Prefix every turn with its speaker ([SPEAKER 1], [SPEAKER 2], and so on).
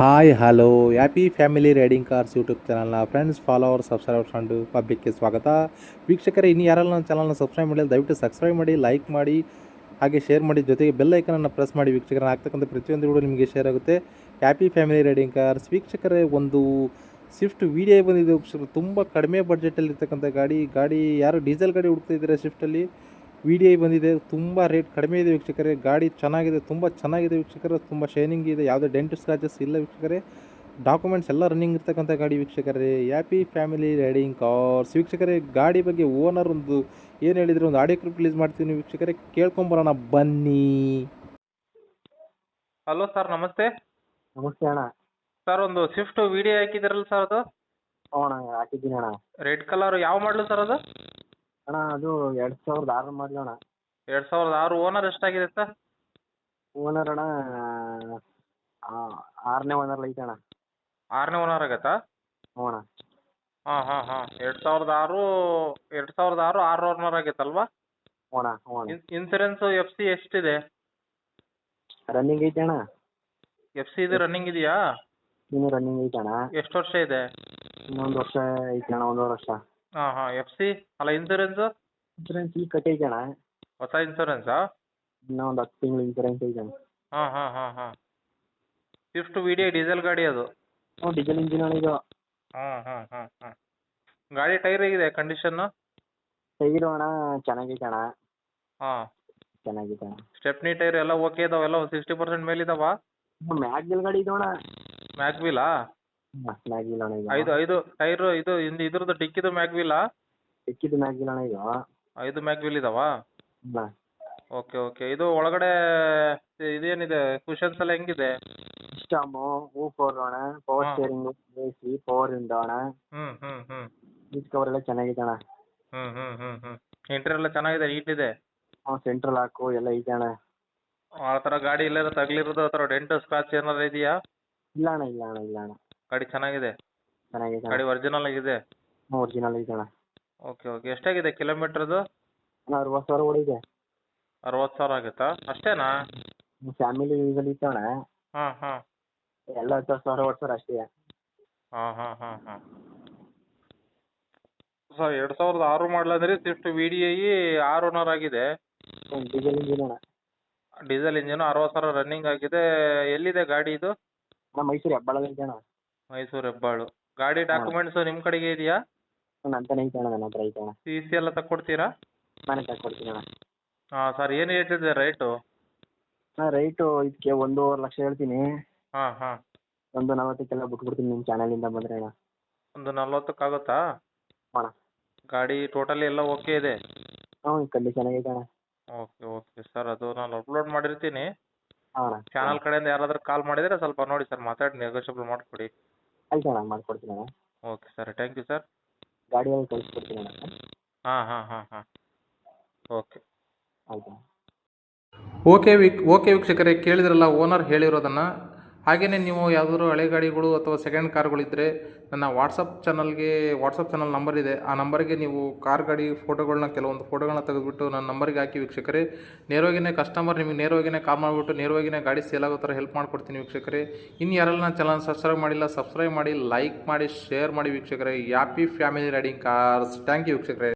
[SPEAKER 1] Hi hello happy family riding cars YouTube ಚಾನಲ್ನ friends follower subscribers ಅಂಡು ಪಬ್ಲಿಕ್ಗೆ ಸ್ವಾಗತ. ವೀಕ್ಷಕರೇ, ಇನ್ನು ಯಾರೆಲ್ಲ ನನ್ನ ಚಾನಲ್ನ ಸಬ್ಸ್ಕ್ರೈಬ್ ಮಾಡಿಲ್ಲ ದಯವಿಟ್ಟು ಸಬ್ಸ್ಕ್ರೈಬ್ ಮಾಡಿ, ಲೈಕ್ ಮಾಡಿ, ಹಾಗೆ ಶೇರ್ ಮಾಡಿ, ಜೊತೆಗೆ ಬೆಲ್ ಐಕನನ್ನು ಪ್ರೆಸ್ ಮಾಡಿ. ವೀಕ್ಷಕರನ್ನ ಆಗ್ತಕ್ಕಂಥ ಪ್ರತಿಯೊಂದು ವಿಡಿಯೋ ನಿಮಗೆ ಶೇರ್ ಆಗುತ್ತೆ. Happy family riding cars. ವೀಕ್ಷಕರೇ, ಒಂದು ಸ್ವಿಫ್ಟ್ ವಿಡಿಯೋ ಬಂದಿದೆ ವೀಕ್ಷಕರು. ತುಂಬ ಕಡಿಮೆ ಬಡ್ಜೆಟಲ್ಲಿ ಇರ್ತಕ್ಕಂಥ ಗಾಡಿ ಯಾರು ಡೀಸೆಲ್ ಗಾಡಿ ಹುಡುಕ್ತಾ ಇದ್ದಾರೆ ಸ್ವಿಫ್ಟಲ್ಲಿ ವಿ ಡಿ ಐ ಬಂದಿದೆ. ತುಂಬ ರೇಟ್ ಕಡಿಮೆ ಇದೆ ವೀಕ್ಷಕರೇ. ಗಾಡಿ ಚೆನ್ನಾಗಿದೆ, ತುಂಬ ಚೆನ್ನಾಗಿದೆ ವೀಕ್ಷಕರೇ. ತುಂಬ ಶೈನಿಂಗ್ ಇದೆ, ಯಾವುದೇ ಡೆಂಟ್ ಸ್ಕ್ರಾಚಸ್ ಇಲ್ಲ ವೀಕ್ಷಕರೇ. ಡಾಕ್ಯುಮೆಂಟ್ಸ್ ಎಲ್ಲ ರನ್ನಿಂಗ್ ಇರ್ತಕ್ಕಂಥ ಗಾಡಿ ವೀಕ್ಷಕರೇ. Happy family riding cars. ವೀಕ್ಷಕರೇ, ಗಾಡಿ ಬಗ್ಗೆ ಓನರ್ ಒಂದು ಏನು ಹೇಳಿದರೆ ಒಂದು ಆಡಿಯೋ ಕ್ಲಿಪ್ ರಿಲೀಸ್ ಮಾಡ್ತೀನಿ ವೀಕ್ಷಕರೇ, ಕೇಳ್ಕೊಂಬರೋಣ ಬನ್ನಿ.
[SPEAKER 2] ಹಲೋ ಸರ್, ನಮಸ್ತೆ.
[SPEAKER 3] ನಮಸ್ತೆ ಅಣ್ಣ.
[SPEAKER 2] ಸರ್, ಒಂದು ಸ್ವಿಫ್ಟ್ ವಿ ಡಿ ಐ ಹಾಕಿದ್ದೀರಲ್ಲ ಸರ್, ಅದು
[SPEAKER 3] ಹ್ಞೂ ಅಣ್ಣ, ಹಾಕಿದ್ದೀನಿ ಅಣ್ಣ.
[SPEAKER 2] ರೆಡ್ ಕಲರ್ ಯಾವ ಮಾಡಲು ಸರ್ ಅದು?
[SPEAKER 3] ಅಣ್ಣ, ಅದು 2006 ಮಾಡಲು ಅಣ್ಣ.
[SPEAKER 2] 2006. ಓನರ್ ಎಷ್ಟಾಗಿದೆ ಸರ್?
[SPEAKER 3] ಓನರ್ ಅಣ್ಣ 6ನೇ ಓನರ್ ಐತೆ ಅಣ್ಣ.
[SPEAKER 2] 6ನೇ ಓನರ್ ಆಗತ್ತಾ?
[SPEAKER 3] ಹ್ಞೂ ಅಣ್ಣ.
[SPEAKER 2] ಹಾಂ ಹಾಂ ಹಾಂ 2006 6 ಓನರ್ ಆಗೈತಲ್ವಾ?
[SPEAKER 3] ಹ್ಞೂ ಅಣ್ಣ. ಹ್ಞೂ ಅಣ್ಣ.
[SPEAKER 2] ಇನ್ಸೂರೆನ್ಸು ಎಫ್ ಸಿ ಎಷ್ಟಿದೆ?
[SPEAKER 3] ರನ್ನಿಂಗ್ ಐತೆ ಅಣ್ಣ.
[SPEAKER 2] ಎಫ್ ಸಿ ಇದು ರನ್ನಿಂಗ್ ಇದೆಯಾ?
[SPEAKER 3] ಇನ್ನೂ ರನ್ನಿಂಗ್ ಐತೆ ಅಣ್ಣ.
[SPEAKER 2] ಎಷ್ಟು ವರ್ಷ ಇದೆ?
[SPEAKER 3] ಇನ್ನೊಂದು ವರ್ಷ ಐತೆ ಅಣ್ಣ, 1.5 ವರ್ಷ.
[SPEAKER 2] ಹಾಂ ಹಾಂ ಎಫ್ ಸಿ ಅಲ್ಲ, ಇನ್ಸೂರೆನ್ಸು?
[SPEAKER 3] ಇನ್ಸೂರೆನ್ಸ್ ಈಗ ಕಟ್ಟೈತೆ ಅಣ್ಣ.
[SPEAKER 2] ಹೊಸ ಇನ್ಸೂರೆನ್ಸಾ?
[SPEAKER 3] ಇನ್ನೂ ಒಂದು 10 ತಿಂಗಳು ಇನ್ಸೂರೆನ್ಸ್ ಐತೆ ಅಣ್ಣ.
[SPEAKER 2] ಹಾಂ ಹಾಂ ಹಾಂ ಹಾಂ Swift V D I diesel ಗಾಡಿ ಅದು?
[SPEAKER 3] ಹ್ಞೂ, ಡೀಸೆಲ್ ಇಂಜಿನ್ ಅಣ್ಣ ಇದು.
[SPEAKER 2] ಹಾಂ ಹಾಂ ಹಾಂ ಹಾಂ ಗಾಡಿ ಟೈರ್ ಹೇಗಿದೆ ಕಂಡೀಷನ್ನು?
[SPEAKER 3] ಟೈರು ಅಣ್ಣ ಚೆನ್ನಾಗೈತೆ ಅಣ್ಣ.
[SPEAKER 2] ಹಾಂ
[SPEAKER 3] ಚೆನ್ನಾಗೈತೆ ಅಣ್ಣ.
[SPEAKER 2] ಸ್ಟೆಪ್ನಿ ಟೈರ್ ಎಲ್ಲ ಓಕೆ ಇದಾವೆ, ಎಲ್ಲ ಒಂದು 60% ಮೇಲೆ ಇದಾವ?
[SPEAKER 3] ಮ್ಯಾಗ್ವಿಲ್ ಗಾಡಿ ಇದು ಅಣ್ಣ.
[SPEAKER 2] ಮ್ಯಾಗ್ವಿಲಾ?
[SPEAKER 3] ಹಾಂ, ಮ್ಯಾಗ್ವಿಲ್ ಅಣ್ಣ ಇದು.
[SPEAKER 2] 5 ಟೈರು ಇದು ಇದ್ರದ್ದು ಡಿಕ್ಕಿದು ಮ್ಯಾಗ್ವಿಲಾ?
[SPEAKER 3] ಸಿಕ್ಕಿದ್ದು ಮ್ಯಾಗ್ವಿಲ್ ಅಣ್ಣ ಇದು.
[SPEAKER 2] 5 ಮ್ಯಾಗ್ವಿಲ್ ಇದಾವಾ?
[SPEAKER 3] ಹಾಂ.
[SPEAKER 2] Okay okay. ಇದು ಒಳಗಡೆ ಇದೇನಿದೆ, ಕುಷನ್ಸ್ ಎಲ್ಲ ಹೆಂಗಿದೆ?
[SPEAKER 3] ಸಿಸ್ಟಮು, ಊಫರ್ ಅಣ್ಣ, ಪವರ್
[SPEAKER 2] ಹಾಂ.
[SPEAKER 3] Steering, A C, power window ಅಣ್ಣ,
[SPEAKER 2] ಹ್ಞೂ
[SPEAKER 3] ಸೀಟ್ ಕವರ್ ಎಲ್ಲ ಚೆನ್ನಾಗಿದೆ ಅಣ್ಣ.
[SPEAKER 2] ಇಂಟೀರಿಯರ್ ಎಲ್ಲ ಚೆನ್ನಾಗಿದೆ, ನೀಟ್ ಇದೆ?
[SPEAKER 3] ಸೆಂಟ್ರಲ್ ಲಾಕು ಎಲ್ಲ ಐತೆ ಅಣ್ಣ.
[SPEAKER 2] ಆ ಥರ ಗಾಡಿ ಎಲ್ಲಾರು ತಗಲಿರೋದು, ಆ ಥರ ಡೆಂಟು ಸ್ಕ್ರಾಚ್ ಏನಾರು ಇದೆಯಾ?
[SPEAKER 3] ಇಲ್ಲ ಅಣ್ಣ, ಇಲ್ಲ ಅಣ್ಣ, ಇಲ್ಲ ಅಣ್ಣ.
[SPEAKER 2] ಗಾಡಿ ಚೆನ್ನಾಗಿದೆ?
[SPEAKER 3] ಚೆನ್ನಾಗೈತೆ
[SPEAKER 2] ಗಾಡಿ
[SPEAKER 3] ಅಣ್ಣ.
[SPEAKER 2] ಒರಿಜಿನಲ್ ಆಗಿದೆ?
[SPEAKER 3] ಒರಿಜಿನಲ್ ಐತೆ ಅಣ್ಣ.
[SPEAKER 2] Okay okay. ಎಷ್ಟಾಗಿದೆ ಕಿಲೋಮೀಟ್ರದು?
[SPEAKER 3] ಅಣ್ಣ 60,000 ಓಡಿದೆ.
[SPEAKER 2] 60,000 ಆಗುತ್ತಾ? ಅಷ್ಟೇನಾ?
[SPEAKER 3] ಫ್ಯಾಮಿಲಿ ಯೂಸಲ್ಲಿ ಇತ್ತು ಅಣ್ಣ.
[SPEAKER 2] ಹಾಂ ಹಾಂ
[SPEAKER 3] ಎಲ್ಲ 10,000 ಓಡಿಸೋರು ಅಷ್ಟೇ.
[SPEAKER 2] ಹಾಂ ಸರ್, 2006 ಮಾಡಲ್ ಅಂದರೆ Swift V D I 6 owner ಆಗಿದೆ.
[SPEAKER 3] ಡೀಸೆಲ್ ಇಂಜಿನ್ ಅಣ್ಣ.
[SPEAKER 2] ಡೀಸೆಲ್ ಇಂಜಿನು, 60,000 ರನ್ನಿಂಗ್ ಆಗಿದೆ. ಎಲ್ಲಿದೆ ಗಾಡಿ ಇದು?
[SPEAKER 3] ಅಣ್ಣ ಮೈಸೂರು ಹೆಬ್ಬಾಳ ಐತೆ ಅಣ್ಣ.
[SPEAKER 2] ಮೈಸೂರು ಹೆಬ್ಬಾಳು. ಗಾಡಿ ಡಾಕ್ಯುಮೆಂಟ್ಸು ನಿಮ್ಮ ಕಡೆಗೆ ಇದೆಯಾ?
[SPEAKER 3] ನಂತನೇ ಐತೆ ಅಣ್ಣ, ನನ್ನ ಹತ್ರ ಐತೆ ಅಣ್ಣ.
[SPEAKER 2] ಸಿ ಸಿ ಎಲ್ಲ ತಕ್ಕೊಡ್ತೀರಾ?
[SPEAKER 3] ನಾನೇ ತಗೊಡ್ತೀನಿ ಅಣ್ಣ.
[SPEAKER 2] ಹಾಂ ಸರ್, ಏನು ಹೇಳ್ತಿದ್ದೆ ರೇಟು?
[SPEAKER 3] ಅಣ್ಣ ರೈಟು ಇದಕ್ಕೆ 1.5 ಲಕ್ಷ ಹೇಳ್ತೀನಿ.
[SPEAKER 2] ಹಾಂ
[SPEAKER 3] 1.40 ಬಿಟ್ಬಿಡ್ತೀನಿ ನಿಮ್ಮ ಚಾನಲಿಂದ ಬಂದರೆ ಅಣ್ಣ.
[SPEAKER 2] ಒಂದು 40ಕ್ಕಾಗುತ್ತಾ?
[SPEAKER 3] ಅಣ್ಣ.
[SPEAKER 2] ಗಾಡಿ ಟೋಟಲಿ ಎಲ್ಲ ಓಕೆ ಇದೆ?
[SPEAKER 3] ಹ್ಞೂ, ಕಂಡೀಷನ್ ಆಗೈತೆ ಅಣ್ಣ.
[SPEAKER 2] ಓಕೆ ಸರ್, ಅದು ನಾನು ಅಪ್ಲೋಡ್ ಮಾಡಿರ್ತೀನಿ.
[SPEAKER 3] ಹಾಂ ಅಣ್ಣ.
[SPEAKER 2] ಚಾನಲ್ ಕಡೆಯಿಂದ ಯಾರಾದರೂ ಕಾಲ್ ಮಾಡಿದರೆ ಸ್ವಲ್ಪ ನೋಡಿ ಸರ್, ಮಾತಾಡಿ ನೆಗೋಷಿಯಬಲ್ ಮಾಡಿಕೊಡಿ.
[SPEAKER 3] ಆಯ್ತು ಅಣ್ಣ, ಮಾಡ್ಕೊಡ್ತೀನಿ ಅಣ್ಣ.
[SPEAKER 2] Okay sir, thank you sir.
[SPEAKER 3] ಗಾಡಿಯಲ್ಲಿ ಕಳಿಸ್ಕೊಡ್ತೀನಿ ಅಣ್ಣ.
[SPEAKER 2] ಹಾಂ ಓಕೆ.
[SPEAKER 3] ಆಯ್ತು.
[SPEAKER 1] ಓಕೆ ವೀಕ್ಷಕರೇ, ಕೇಳಿದ್ರಲ್ಲ ಓನರ್ ಹೇಳಿರೋದನ್ನು. ಹಾಗೆಯೇ ನೀವು ಯಾವುದಾದ್ರು ಹಳೆ ಗಾಡಿಗಳು ಅಥವಾ ಸೆಕೆಂಡ್ ಕಾರ್ಗಳಿದ್ದರೆ ನನ್ನ ವಾಟ್ಸಪ್ ಚಾನಲ್ ನಂಬರ್ ಇದೆ. ಆ ನಂಬರ್ಗೆ ನೀವು ಕಾರ್ ಗಾಡಿ ಫೋಟೋಗಳನ್ನ, ಕೆಲವೊಂದು ಫೋಟೋಗಳನ್ನ ತೆಗೆದುಬಿಟ್ಟು ನನ್ನ ನಂಬರ್ಗೆ ಹಾಕಿ ವೀಕ್ಷಕರೇ. ನೇರವಾಗಿಯೇ ಕಸ್ಟಮರ್ ನಿಮಗೆ ನೇರವಾಗಿಯೇ ಕಾಲ್ ಮಾಡಿಬಿಟ್ಟು ನೇರವಾಗಿಯೇ ಗಾಡಿ ಸೇಲ್ ಆಗೋ ಥರ ಹೆಲ್ಪ್ ಮಾಡಿಕೊಡ್ತೀನಿ ವೀಕ್ಷಕರೇ. ಇನ್ನು ಯಾರೆಲ್ಲ ನನ್ನ ಚಾನಲ್ ಸಬ್ಸ್ಕ್ರೈಬ್ ಮಾಡಿಲ್ಲ, ಸಬ್ಸ್ಕ್ರೈಬ್ ಮಾಡಿ, ಲೈಕ್ ಮಾಡಿ, ಶೇರ್ ಮಾಡಿ ವೀಕ್ಷಕರೇ. Happy family riding cars. Thank you ವೀಕ್ಷಕರೇ.